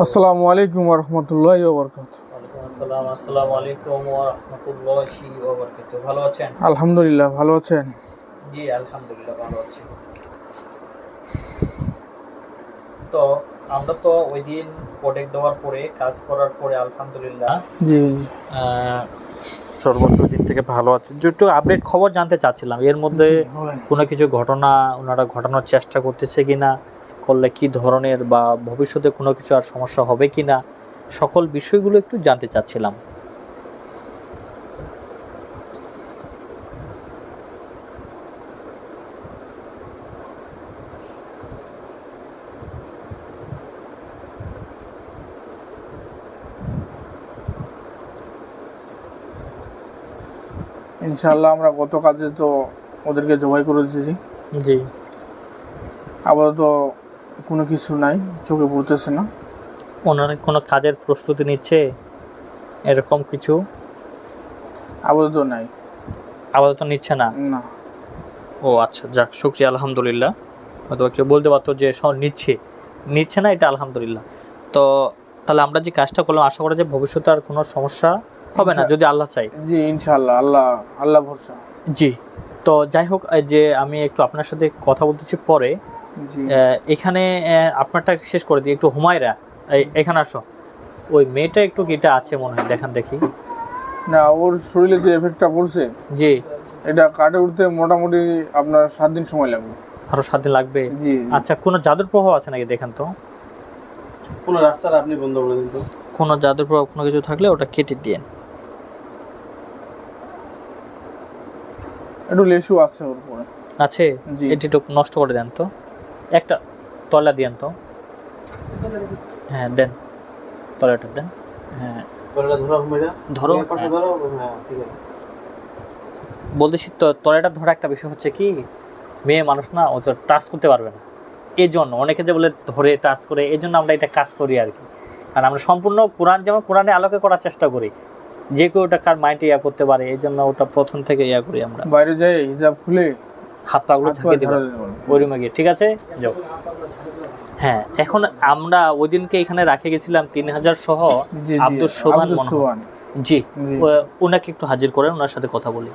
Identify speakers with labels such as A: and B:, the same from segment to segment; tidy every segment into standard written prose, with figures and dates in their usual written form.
A: আসসালামু আলাইকুম ওয়া রাহমাতুল্লাহি ওয়া বারাকাতুহু।
B: ওয়ালাইকুম আসসালাম। আসসালামু আলাইকুম ওয়া রাহমাতুল্লাহি ওয়া বারাকাতুহু। ভালো আছেন?
A: আলহামদুলিল্লাহ, ভালো আছেন?
B: জি, আলহামদুলিল্লাহ ভালো আছি। তো আমরা তো ওইদিন প্রোডাক্ট দেওয়ার পরে কাজ করার পরে আলহামদুলিল্লাহ
A: জি,
B: আহ, সর্বোচ্চ দিন থেকে ভালো আছে। যে একটু আপডেট খবর জানতে চাচ্ছিলাম, এর মধ্যে
A: জি, বলেন।
B: কোনো কিছু ঘটনা ওনারা ঘটানোর চেষ্টা করতেছে কিনা, করলে কি ধরনের, বা ভবিষ্যতে কোনো কিছু আর সমস্যা হবে কিনা, সকল বিষয়গুলো একটু জানতে চাচ্ছিলাম।
A: ইনশাআল্লাহ আমরা গত কাজে তো ওদেরকে জবাই করে দিয়েছি।
B: জি।
A: আপাতত কোনো কিছু নাই, চোখে পড়তেছে না।
B: ওনারা কোনো কাজের প্রস্তুতি নিচ্ছে এরকম কিছু?
A: আপাতত নাই।
B: আপাতত নিচ্ছে না?
A: না।
B: ও আচ্ছা, যাক, শুক্রিয়া, আলহামদুলিল্লাহ। হয়তো কেউ বলতে পারতো যে নিচ্ছে না, এটা আলহামদুলিল্লাহ। তো তাহলে আমরা যে কাজটা করলাম, আশা করি যে ভবিষ্যতে আর কোনো সমস্যা হবে না, যদি আল্লাহ চাই।
A: জি, ইনশাআল্লাহ, আল্লাহ আল্লাহ ভরসা।
B: জি। তো যাই হোক, এই যে আমি একটু আপনার সাথে কথা বলতেছি পরে,
A: জি,
B: এখানে আপনারটা শেষ করে দিই। একটু হুমায়রা, এখানে আসো। ওই মেয়েটা একটু কিটা আছে মনে হয়, দেখান দেখি।
A: না, ওর শরীরে যে এফেক্টটা পড়ছে,
B: জি।
A: এটা কাটে উঠতে মোটামুটি আপনার 7 দিন সময় লাগবে।
B: আরো 7 দিন লাগবে?
A: জি।
B: আচ্ছা, কোনো জাদুর প্রভাব আছে নাকি দেখেন তো।
C: কোনো রাস্তাটা আপনি বন্ধ করে দিন তো।
B: কোনো জাদুর প্রভাব কোনো কিছু থাকলে ওটা কেটে দিন।
A: একটু লেসু আছে ওর উপরে।
B: আছে?
A: জি।
B: এটি একটু নষ্ট করে দেন তো, একটা তলা দিয়েন তো। হ্যাঁ, দেন, তলাটা দেন। হ্যাঁ,
C: তলাটা ধরো মেয়েটা।
B: ধরো।
C: পাশে ধরো। হ্যাঁ, ঠিক আছে।
B: বলতেছি তো, তলাটা ধরা একটা বিষয় হচ্ছে কি, মেয়ে মানুষ না, ও টাচ করতে পারবে না। এই জন্য অনেকে যে বলে ধরে টাচ করে, এই জন্য আমরা এটা কাজ করি আর কি। কারণ আমরা সম্পূর্ণ কোরআন, যেমন কোরআনে আলোকে করার চেষ্টা করি, যে কেউ ওটা কার মাইন্ডে ইয়া করতে পারে, এই জন্য ওটা প্রথম থেকে ইয়া করি আমরা।
A: বাইরে যাই হিজাব খুলে
B: হাত পাগুলো
A: হাত পা
B: ঝাঁকিয়ে দিব
A: ঝাড়া দিতে বলেন।
B: ওই রুমে গিয়ে, ঠিক আছে? যাও। হ্যাঁ, এখন আমরা ওই দিনকে এখানে রাখে গেছিলাম 3000 সহ
A: জি, জি,
B: আব্দুল সোবান
A: আব্দুল
B: মনে হয়।
A: সোবান।
B: জি।
A: জি।
B: ওনাকে একটু হাজির করেন, ওনার সাথে কথা বলি।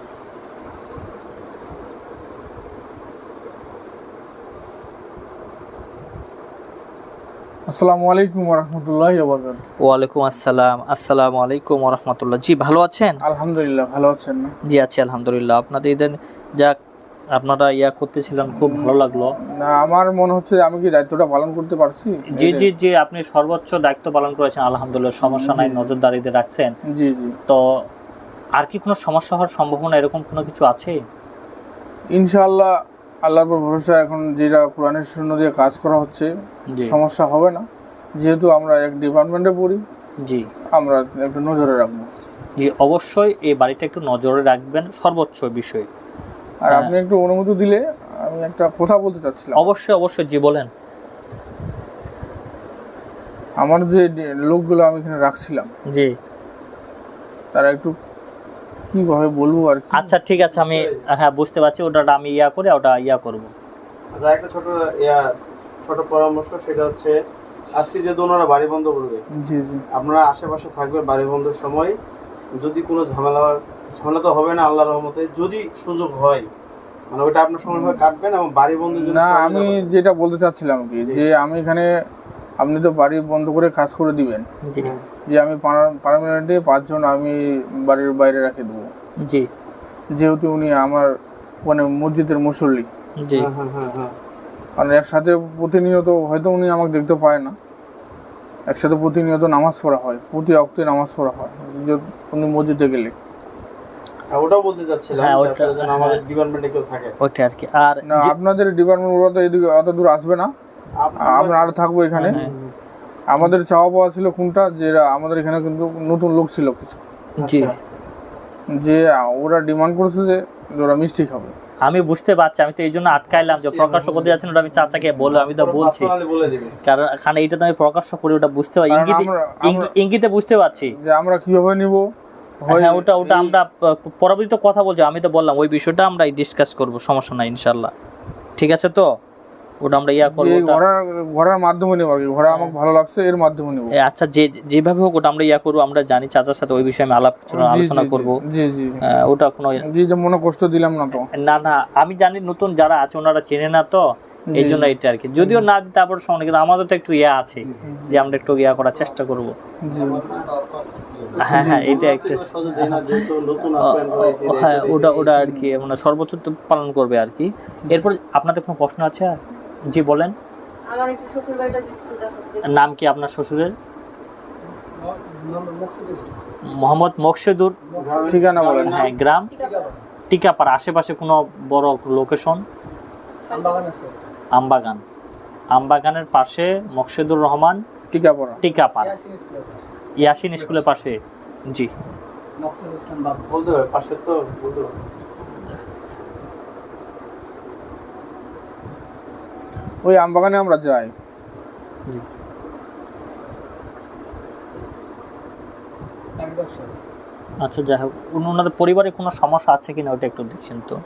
A: আসসালামু আলাইকুম ওয়া রাহমাতুল্লাহি ওয়া বারাকাতুহু।
B: ওয়ালাইকুম আসসালাম। আসসালামু আলাইকুম ওয়া রাহমাতুল্লাহ। জি, ভালো আছেন?
A: আলহামদুলিল্লাহ, ভালো আছেন না?
B: জি, আছি আলহামদুলিল্লাহ। আপনাদের ইদান, যাক, আপনারা ইয়া করতেছিলেন, খুব ভালো লাগলো।
A: না, আমার মনে হচ্ছে আমি কি দায়িত্বটা পালন করতে পারছি?
B: জি জি জি, আপনি সর্বোচ্চ দায়িত্ব পালন করেছেন, আলহামদুলিল্লাহ, সমস্যা নাই, নজরদারিতে রাখছেন।
A: জি, জি।
B: তো আর কি কোনো সমস্যা হওয়ার সম্ভাবনা এরকম কোনো কিছু আছে?
A: ইনশাআল্লাহ, আল্লাহর উপর ভরসা। এখন যেটা কোরআনের শূন্য দিয়ে কাজ করা হচ্ছে,
B: জি
A: সমস্যা হবে না। যেহেতু আমরা এক ডিপার্টমেন্টে পড়ি,
B: জি
A: আমরা একটু নজরে রাখবো।
B: জি, অবশ্যই এই বাড়িটা একটু নজরে রাখবেন, সর্বোচ্চ বিষয়।
A: আর আপনি একটু অনুমতি দিলে আমি একটা কথা বলতে চাচ্ছিলাম।
B: অবশ্যই অবশ্যই, জি বলেন।
A: আমার যে লোকগুলো আমি এখানে রাখছিলাম,
B: জি।
A: তারা একটু কিভাবে বলবো আর কি।
B: আচ্ছা, ঠিক আছে, আমি, হ্যাঁ, বুঝতে পারছি। ওটা আমি ইয়া করে ওটা ইয়া করব।
C: আচ্ছা, একটা ছোট পরামর্শ, সেটা হচ্ছে আজকে যেহেতু ওনারা বাড়ি বন্ধ করবে,
A: জি, জি।
C: আপনারা আশেপাশে থাকবেন বাড়ি বন্ধের সময়। যদি কোনো ঝামেলা তো হবে না আল্লাহর রহমতে, যদি সুযোগ হয় মানে ওইটা আপনার সময়ভাবে কাটবেন এবং বাড়ি বন্ধের জন্য
A: না, আমি যেটা বলতে চাচ্ছিলাম কি, যে আমি এখানে, আপনি তো বাড়ি বন্ধ করে কাজ করে দিবেন,
B: জি
A: যে আমি পার্মানেন্টে 5 জন আমি বাড়ির বাইরে রেখে দেবো।
B: জি
A: যেহেতু উনি আমার মানে মসজিদের মুসল্লি,
B: জি
C: হ্যাঁ।
A: কারণ একসাথে প্রতিনিয়ত হয়তো উনি আমাকে দেখতে পায় না, একসাথে প্রতিনিয়ত নামাজ পড়া হয়, প্রতি ওয়াক্তে নামাজ পড়া হয় যে উনি মসজিদে গেলে।
C: ওটাও বলতে চাচ্ছিলাম
B: হ্যাঁ,
C: যে
B: ওটা,
C: আসলে যেন আমাদের ডিপার্টমেন্টে কেউ থাকে।
B: ওইটা আর কি। আর
A: না, আপনাদের ডিপার্টমেন্ট ওরা তো এদিকে অত দূর আসবে না, আমরা আর থাকবো এখানে। আমাদের চাওয়া পাওয়া ছিল কোনটা, যে আমাদের এখানে কিন্তু নতুন লোক ছিল কিছু,
B: জি,
A: যে ওরা ডিমান্ড করছে যে ওরা মিষ্টি খাবে।
B: আমি বুঝতে পারছি, আমি তো এই জন্য আটকাইলাম যে প্রকাশ্য করতে যাচ্ছেন, ওটা আমি চাচাকে বলে, আমি তো বলছি,
C: বলে দিবেন।
B: কারণ এখানে এইটা তো আমি প্রকাশ্য করি, ওটা বুঝতে পারি,
A: কারণ
B: ইঙ্গিতে ইঙ্গিতে বুঝতে পারছি।
A: যে আমরা কিভাবে নিব।
B: হ্যাঁ, ওটা আমরা পরবর্তীতে কথা বলছি। আমি তো বললাম ওই বিষয়টা আমরা ডিসকাস করব, সমস্যা নাই ইনশাল্লাহ। ঠিক আছে তো? ওটা আমরা ইয়া করবো
A: এই
B: ওটা-
A: ঘোরার মাধ্যমে নেবো আর কি, ঘোরা আমাকে ভালো লাগছে এর মাধ্যমে নেবো।
B: আচ্ছা, যেভাবে হোক ওটা আমরা ইয়া করবো, আমরা জানি চাচার সাথে ওই বিষয়ে আমি আলোচনা করবো।
A: জি জি জি
B: ওটা কোনো
A: জি, যে মনে কষ্ট দিলাম না তো।
B: না আমি জানি নতুন যারা আছে ওনারা চেনে না তো, এই জন্য এটা আর কি। যদিও না দিতে তারপর সময়, কিন্তু আমাদের তো একটু ইয়া আছে যে আমরা একটু ইয়া করার চেষ্টা করবো।
A: জি
B: হ্যাঁ এটা একটা
C: যেহেতু নতুন আপ্যায়ন করেছি,
B: হ্যাঁ ওটা আর কি, মানে সর্বোচ্চ তো পালন করবে আর কি। এরপর আপনাদের কোনো প্রশ্ন আছে? জি বলেন।
D: আমার একটু শ্বশুর বাড়িটা একটু দেখাতে।
B: নাম কি আপনার শ্বশুরের? মোহাম্মদ মকসেদুর।
A: ঠিকানা বলেন।
B: হ্যাঁ, গ্রাম টিকাপাড়া। আশেপাশে কোনো বড় লোকেশন? আমবাগান। আমবাগানের পাশে মকসেদুর রহমান
A: টিকাপড়া।
B: টিকাপাড়া, ইয়াসিন স্কুলের পাশে। জি
C: বলতে পারে পাশে তো বলতে পারে।
A: ওই আমবাগানে আমরা যাই।
B: জি আচ্ছা, যাই হোক, ওনাদের পরিবারে কোনো সমস্যা আছে কিনা ওটা একটু দেখছেন তো।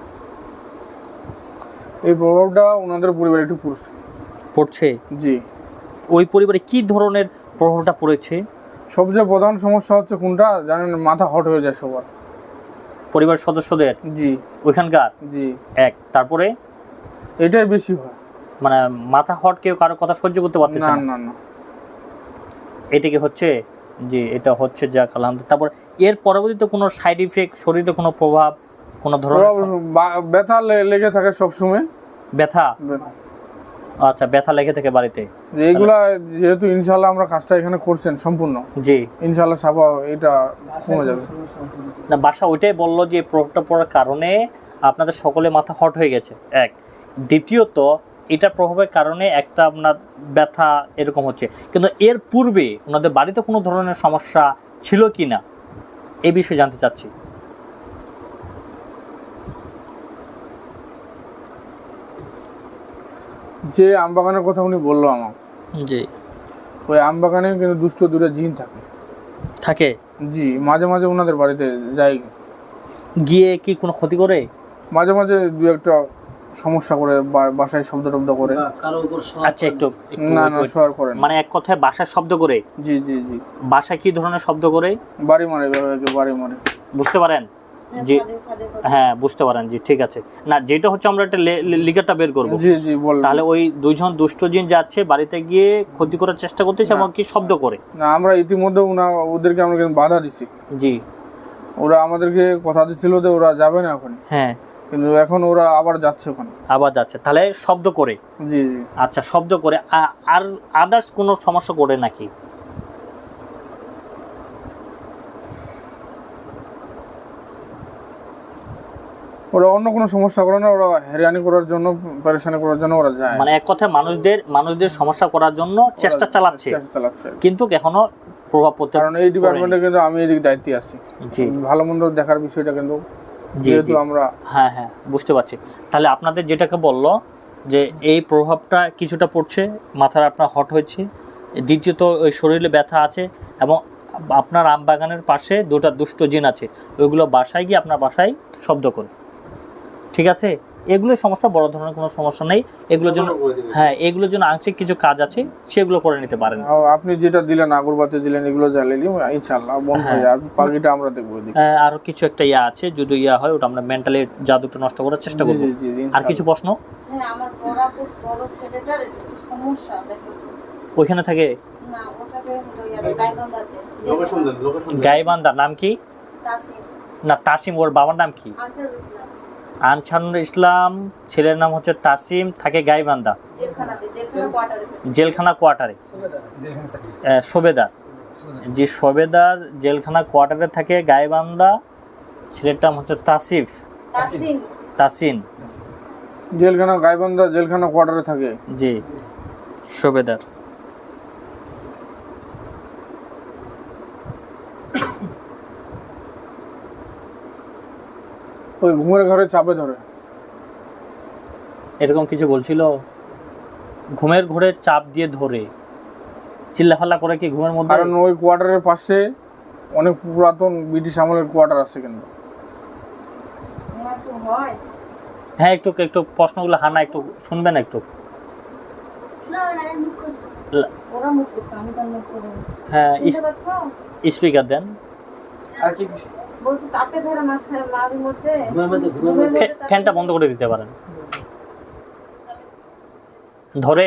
A: এই প্রভাবটা ওনাদের পরিবারে একটু
B: পড়ছে?
A: জি।
B: ওই পরিবারে কি ধরনের প্রভাবটা পড়েছে?
A: সবচেয়ে প্রধান সমস্যা হচ্ছে কোনটা জানেন? মাথা হট হয়ে যায় সবার,
B: পরিবার সদস্যদের
A: জি
B: ওইখানকার।
A: জি,
B: তারপরে
A: এটাই বেশি হয়।
B: মানে মাথা হট, কেউ কারো কথা সহ্য করতে পারতেছে
A: না
B: না।
A: না না,
B: এটা কি হচ্ছে? জি এটা হচ্ছে, যাক আলহামদুলিল্লাহ। তারপর এর পরবর্তীতে কোনো সাইড ইফেক্ট, শরীরে কোনো প্রভাব, কোনো ধরনের
A: ব্যথা লেগে থাকে সবসময়।
B: ব্যথা? আচ্ছা, ব্যথা লেগে থাকে বাড়িতে।
A: যে এইগুলা যেহেতু ইনশাল্লাহ আমরা কাজটা এখানে করছেন সম্পূর্ণ,
B: জি
A: ইনশাল্লাহ সাফা এটা কমে যাবে।
B: না, বাসা ওইটাই বললো যে প্রভাবটা পড়ার কারণে আপনাদের সকলে মাথা হট হয়ে গেছে, এক। দ্বিতীয়ত এটার প্রভাবের কারণে একটা আপনার ব্যথা এরকম হচ্ছে, কিন্তু এর পূর্বে ওনাদের বাড়িতে কোনো ধরনের সমস্যা ছিল কি না এই বিষয়ে জানতে চাচ্ছি।
A: যে আমবাগানের কথা উনি বললো আমাকে,
B: জি
A: ওই আমবাগানে কিন্তু দুষ্ট দূরে জিন থাকে।
B: থাকে?
A: জি, মাঝে মাঝে ওনাদের বাড়িতে যাই,
B: গিয়ে কি কোনো ক্ষতি করে?
A: মাঝে মাঝে দু একটা সমস্যা করে, বাসায় শব্দ টব্দ করে।
B: আচ্ছা, একটু
A: না না, শোয়ার করেন।
B: মানে এক কথায় বাসায় শব্দ করে?
A: জি জি জি,
B: বাসায় কি ধরনের শব্দ করে?
A: বাড়ি মারে, বাড়ি মারে।
B: বুঝতে পারেন? জি হ্যাঁ বুঝতে পারেন। জি ঠিক আছে। না, যেটা হচ্ছে আমরা একটা লিগারটা বের করবো।
A: জি জি বল।
B: তাহলে ওই দুইজন দুষ্টজিন যাচ্ছে বাড়িতে গিয়ে ক্ষতি করার চেষ্টা করতেছে এবং কি শব্দ করে।
A: না, আমরা ইতিমধ্যে ওদেরকে আমরা কিন্তু বাধা দিছি।
B: জি,
A: ওরা আমাদেরকে কথা দিছিল যে ওরা যাবে না এখন,
B: হ্যাঁ,
A: কিন্তু এখন ওরা আবার যাচ্ছে ওখানে।
B: আবার যাচ্ছে, তাহলে শব্দ করে।
A: জি জি,
B: আচ্ছা, শব্দ করে। আর আদার্স কোনো সমস্যা করে নাকি?
A: ওরা অন্য কোনো সমস্যা করে না, ওরা হয়রানি করার জন্য, পরেশানি করার জন্য ওরা যায়।
B: মানে এক কথায় মানুষদের সমস্যা করার জন্য চেষ্টা চালাচ্ছে,
A: চালাচ্ছে,
B: কিন্তু এখনো প্রভাব পড়তে।
A: কারণ এই ডিপার্টমেন্টে কিন্তু আমি এদিক দায়িত্বে আছি।
B: জি,
A: ভালো মন্দ দেখার বিষয়টা কিন্তু
B: জি
A: যেহেতু
B: জি,
A: আমরা।
B: হ্যাঁ হ্যাঁ বুঝতে পারছি। তাহলে আপনাদের যেটাকে বললো যে এই প্রভাবটা কিছুটা পড়ছে, মাথার আপনার হট হয়েছে, দ্বিতীয়ত ওই শরীরে ব্যথা আছে, এবং আপনার আম বাগানের পাশে দুটো দুষ্ট জিন আছে, ওইগুলো বাসায় গিয়ে আপনার বাসায় শব্দ করে। ঠিক আছে, এগুলোর সমস্যা, বড় ধরনের কোনো সমস্যা নেই। এগুলোর জন্য, হ্যাঁ এগুলোর জন্য আংশিক কিছু কাজ আছে, সেগুলো করে নিতে পারেন।
A: আপনি যেটা দিলেন, আগরবাতি দিলেন, এগুলো জ্বালিয়ে ইনশাআল্লাহ বন্ধ হয়ে যাবে। বাকিটা আমরা দেখবো।
B: আরো কিছু একটা ইয়া আছে, যদি ইয়া হয় ওটা আমরা মেন্টালি জাদুটা নষ্ট করার চেষ্টা করব।
A: জি জি,
B: আর কিছু প্রশ্ন?
D: হ্যাঁ, আমার বড় ছেলেটার একটু সমস্যা দেখো।
B: ওইখানে থাকে?
D: না, ওটাকে হলো গাইবান্ধাতে।
C: লোকেশন দেন, লোকেশন দেন।
B: গাইবান্ধা। নাম কি?
D: তাসিম।
B: না, তাসিম। ওর বাবার নাম কি?
D: আনসারুল ইসলাম।
B: আনসারুল ইসলাম। ছেলের নাম হচ্ছে তাসিম, থাকে গাইবান্ধা।
D: জেলখানাতে, জেলখানা কোয়ার্টারে থাকে।
B: জেলখানা কোয়ার্টারে। সবেদার। জি, সবেদার জেলখানা কোয়ার্টারে থাকে, গাইবান্ধা। ছেলের নাম হচ্ছে তাসিফ।
D: তাসিম।
B: তাসিন।
A: জেলখানা, গাইবান্ধা জেলখানা কোয়ার্টারে থাকে।
B: জি, সবেদার।
A: ওই ঘুমের ঘরে চাপে ধরে।
B: এরকম কিছু বলছিল? ঘুমের ঘরে চাপ দিয়ে ধরে চিল্লাফাল্লা করে কি ঘুমের মধ্যে?
A: কারণ ওই কোয়ার্টারের পাশে অনেক পুরাতন ব্রিটিশ আমলের কোয়ার্টার আছে কিন্তু।
D: আমার তো হয়।
B: হ্যাঁ, একটু প্রশ্নগুলো হানা একটু শুনবেন একটু।
D: ওরা মুখ করছে, আমি তার মুখ করি না।
B: হ্যাঁ
D: শুনতে পাচ্ছ?
B: স্পিকার দেন।
C: আর কি
D: বলছে চাপে ধরে মাঝখানে মাঝের মধ্যে ঘুমের মধ্যে চাপে
B: ফ্যানটা বন্ধ করে দিতে পারেন ধরে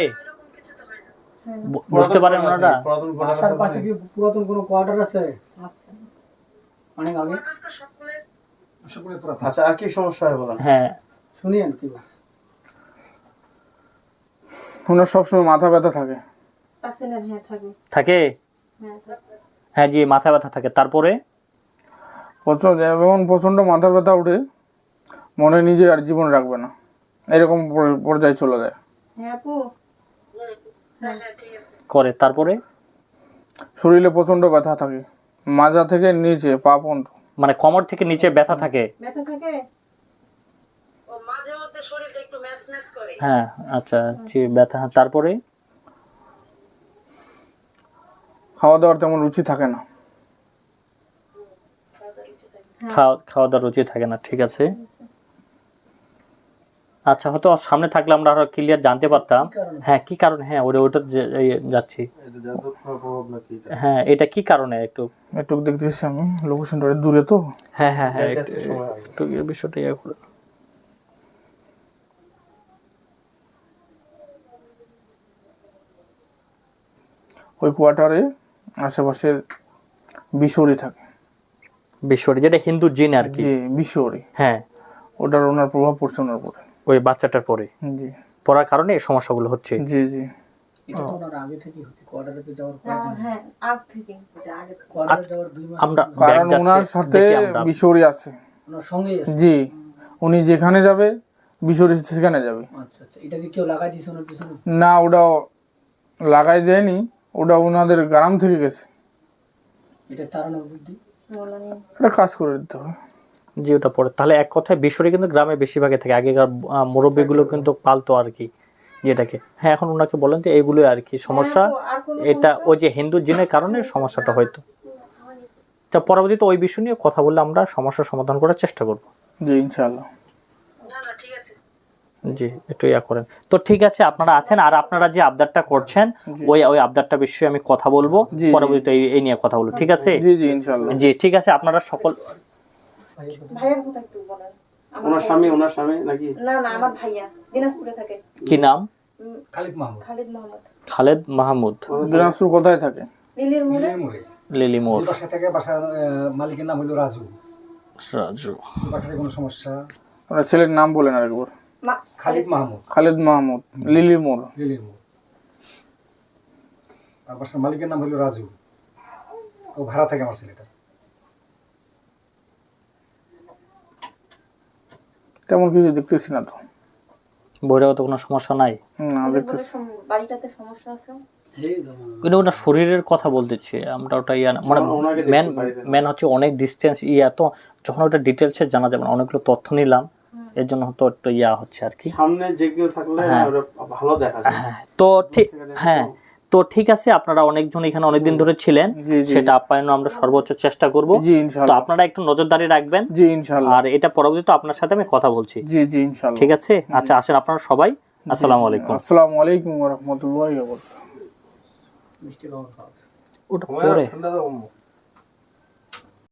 D: হ্যাঁ,
B: বুঝতে পারেন ওনারা।
C: পুরাতন
E: বাসার পাশে কি পুরাতন কোনো কোয়ার্টার আছে?
D: আচ্ছা।
E: অনেক আগে সকলে পুরাতন।
C: আচ্ছা, আর কি সমস্যা হয় বলেন?
B: হ্যাঁ
E: শুনিয়েন কি বলে।
A: ওনার সবসময় মাথা ব্যথা থাকে।
D: তাসিনের হ্যাঁ থাকে।
B: থাকে।
D: হ্যাঁ থাকে।
B: হ্যাঁ জি, মাথা ব্যথা থাকে। তারপরে
A: যেমন প্রচণ্ড মাথা ব্যথা উঠে মনে নিজে আর জীবন রাখবে না, এরকম পর্যায়ে চলে যায়।
D: হ্যাঁ আপু। হ্যাঁ ঠিক আছে।
B: করে তারপরে
A: শরীরে প্রচণ্ড ব্যথা থাকে, মাজা থেকে নিচে পা পর্যন্ত।
B: মানে কোমর থেকে নিচে ব্যথা থাকে।
D: ব্যথা থাকে।
F: ও মাঝে মধ্যে শরীরটা একটু ম্যাচ করে।
B: হ্যাঁ আচ্ছা জি, ব্যথা। তারপরে
A: খাওয়া দাওয়ার তেমন রুচি থাকে না।
B: খাওয়া দাওয়ার রুচি থাকে না, ঠিক আছে। আচ্ছা, হয়তো সামনে থাকলে আমরা আরো ক্লিয়ার জানতে পারতাম। হ্যাঁ কি কারণ, হ্যাঁ ওটা যাচ্ছি।
C: এটা জাদু প্রভাব নাকি এটা?
B: হ্যাঁ এটা কি কারণে একটু
A: একটু দেখতেছি আমি, লোকেশনটা দূরে তো।
B: হ্যাঁ হ্যাঁ হ্যাঁ
C: যাইতে আসতে সময় লাগে।
B: একটু এই বিষয়টা ইয়ে করে।
A: ওই কোয়ার্টারে আশেপাশের বিশরি থাকে।
B: বিষয়টা যেটা হিন্দু জিন আর কি।
A: জি, বিশরি।
B: হ্যাঁ
A: ওটার ওনার প্রভাব পড়ছে ওনার উপরে।
B: ওই বাচ্চাটার পরে
A: জি
B: পড়ার কারণে এই সমস্যাগুলো হচ্ছে।
A: জি জি।
E: এটা তো ওনার আগে থেকেই হচ্ছে, কোয়ার্টারে যাওয়ার পরে।
D: হ্যাঁ আগ থেকে এটা আগে থেকে।
E: কোয়ার্টারে যাওয়ার 2 মাস
B: আমরা
A: কারণ
B: ব্যাগ
A: ওনার
B: যাচ্ছে,
A: সাথে
B: দেখি আমরা।
A: বিশরি আছে।
E: ওনার সঙ্গেই আছে।
A: জি, উনি যেখানে যাবে বিশরি সেখানে যাবে।
E: আচ্ছা আচ্ছা, এটা কি কেউ লাগাই দিয়েছে ওনার পিছনে?
A: না, ওটা লাগাই দেয়নি, ওটা ওনাদের গ্রাম থেকে গেছে।
E: এটা তাড়ানোর বুদ্ধি।
D: বলা নেই।
A: এটা কাজ করে দিতে হবে।
B: জি ওটা পড়ে। তাহলে এক কথায় বিষয়টা কিন্তু গ্রামে বেশিরভাগে থাকে, আগেকার মুরব্বীগুলো কিন্তু পালতো আর কি যেটাকে। হ্যাঁ এখন ওনাকে বলেন যে এইগুলো আর কি সমস্যা,
D: হ্যাঁ, আর কোনো
B: এটা
D: সমস্যা?
B: ওই যে হিন্দু জিনের কারণে সমস্যাটা হয়তো। তা পরবর্তীতে ওই বিষয় নিয়ে কথা বললে আমরা সমস্যার সমাধান করার চেষ্টা করব।
A: জি ইনশাআল্লাহ।
F: না না ঠিক আছে।
B: জি একটু ইয়া করেন তো, ঠিক আছে। আপনারা আছেন আর আপনারা যে আবদারটা করছেন ওই আবদারটা বিষয়ে আমি কথা বলবো
A: জি, জি।
B: পরবর্তীতে এই নিয়ে কথা বলবো, ঠিক আছে?
A: জি জি ইনশাআল্লাহ।
B: জি ঠিক আছে। আপনারা সকল
D: ভাইয়ের কথা একটু বলেন। আমার
C: ওনার স্বামী নাকি?
D: না না আমার ভাইয়া দিনাজপুরে থাকে।
B: কি নাম?
E: খালিদ মাহমুদ।
D: খালিদ মোহাম্মদ।
B: খালেদ মাহমুদ।
A: দিনাজপুর কোথায় থাকে?
D: লিলির মোড়ে।
B: লিলি মোড়।
E: বাসা থেকে বাসার মালিকের নাম হলো রাজু।
B: রাজু।
E: বাসাতে কোনো সমস্যা?
A: ওনার ছেলের নাম বলেন আরেকবার।
E: খালিদ মাহমুদ।
A: খালেদ মাহমুদ, লিলি মোড়।
E: লিলির মোড়। আর বাসার মালিকের নাম হলো রাজু। ও ভাড়া থাকে আমার ছেলেটা।
A: তেমন কিছু দেখতেছি না তো।
B: বহিরাগত কোনো সমস্যা নাই?
A: না
D: ওদের বলে
A: দেখতেছি।
D: বাড়িটাতে সমস্যা আছে।
B: কিন্তু ওটা শরীরের কথা বলতেছি আমরা, ওটা ইয়া না, মানে
C: ওনাকে দেখতে পারি না।
B: মেন হচ্ছে অনেক ডিস্টেন্স ইয়া, তো যখন ওটা ডিটেলসে জানা যাবে না, অনেকগুলো তথ্য নিলাম এর জন্য হয়তো একটু ইয়া হচ্ছে আর কি।
C: সামনে যে কেউ থাকলে
B: হ্যাঁ।
C: ওরা ভালো দেখা যায়।
B: হ্যাঁ তো ঠিক, হ্যাঁ তো ঠিক আছে। আপনারা অনেকজন এখানে অনেকদিন ধরে ছিলেন,
A: জি, জি।
B: সেটা আপ্যায়ন আমরা সর্বোচ্চ চেষ্টা করব।
A: জি
B: তো
A: ইনশাআল্লাহ।
B: আপনারা একটু নজরদারি রাখবেন।
A: জি ইনশাআল্লাহ।
B: আর এটা পরবর্তীতে আপনার সাথে আমি কথা বলছি,
A: জি জি ইনশাআল্লাহ।
B: ঠিক আছে? আচ্ছা আসেন আপনারা সবাই। আসসালামু আলাইকুম।
A: আসসালামু আলাইকুম ওয়া রাহমাতুল্লাহি ওয়া বারাকাতুহু।
E: মিষ্টি খাওয়া খাওয়া।
B: ওটা
C: ঘুমায়
B: পরে
C: ঠান্ডা দাও।